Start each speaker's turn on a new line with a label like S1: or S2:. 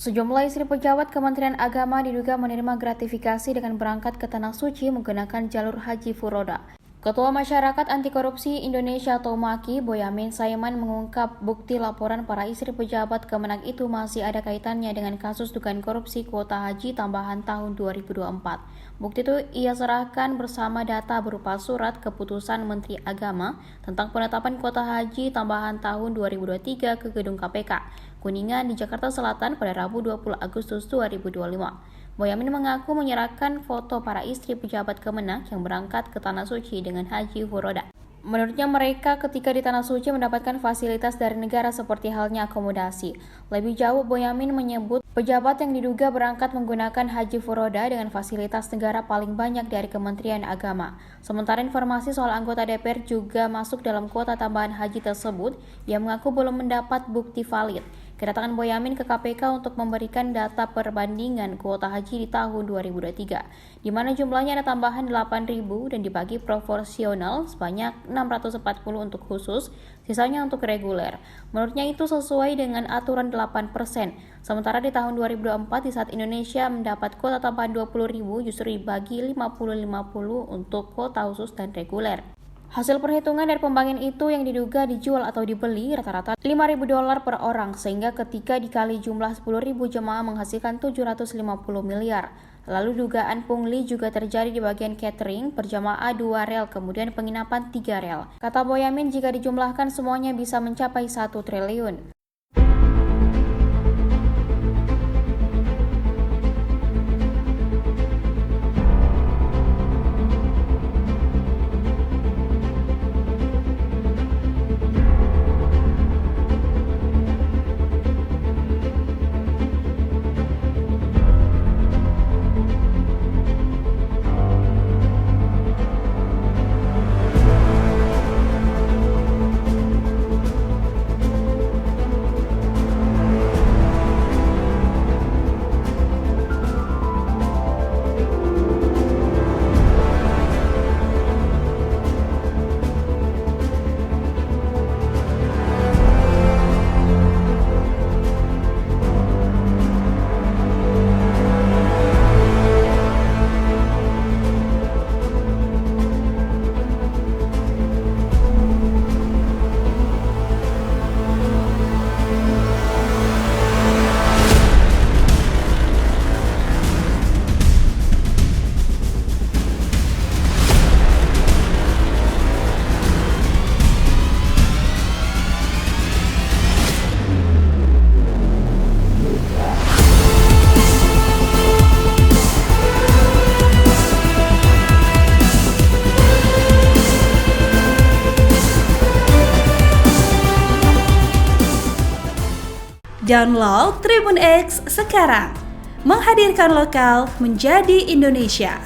S1: Sejumlah istri pejabat Kementerian Agama diduga menerima gratifikasi dengan berangkat ke Tanah Suci menggunakan jalur haji furoda. Ketua Masyarakat Anti Korupsi Indonesia atau MAKI, Boyamin Saiman mengungkap bukti laporan para istri pejabat Kemenak itu masih ada kaitannya dengan kasus dugaan korupsi kuota haji tambahan tahun 2024. Bukti itu ia serahkan bersama data berupa surat keputusan Menteri Agama tentang penetapan kuota haji tambahan tahun 2023 ke Gedung KPK, Kuningan di Jakarta Selatan pada Rabu 20 Agustus 2025. Boyamin mengaku menyerahkan foto para istri pejabat Kemenak yang berangkat ke Tanah Suci dengan haji furoda. Menurutnya mereka ketika di Tanah Suci mendapatkan fasilitas dari negara seperti halnya akomodasi. Lebih jauh, Boyamin menyebut pejabat yang diduga berangkat menggunakan haji furoda dengan fasilitas negara paling banyak dari Kementerian Agama. Sementara informasi soal anggota DPR juga masuk dalam kuota tambahan haji tersebut, ia mengaku belum mendapat bukti valid. Kedatangan Boyamin ke KPK untuk memberikan data perbandingan kuota haji di tahun 2023, di mana jumlahnya ada tambahan 8.000 dan dibagi proporsional sebanyak 640 untuk khusus, sisanya untuk reguler. Menurutnya itu sesuai dengan aturan 8%. Sementara di tahun 2024 di saat Indonesia mendapat kuota tambahan 20.000 justru dibagi 50-50 untuk kuota khusus dan reguler. Hasil perhitungan dari pembagian itu yang diduga dijual atau dibeli rata-rata $5.000 per orang, sehingga ketika dikali jumlah 10.000 jemaah menghasilkan 750 miliar. Lalu dugaan pungli juga terjadi di bagian catering, berjamaah 2 rel, kemudian penginapan 3 rel. Kata Boyamin, jika dijumlahkan semuanya bisa mencapai 1 triliun.
S2: Download Tribun X sekarang, menghadirkan lokal menjadi Indonesia.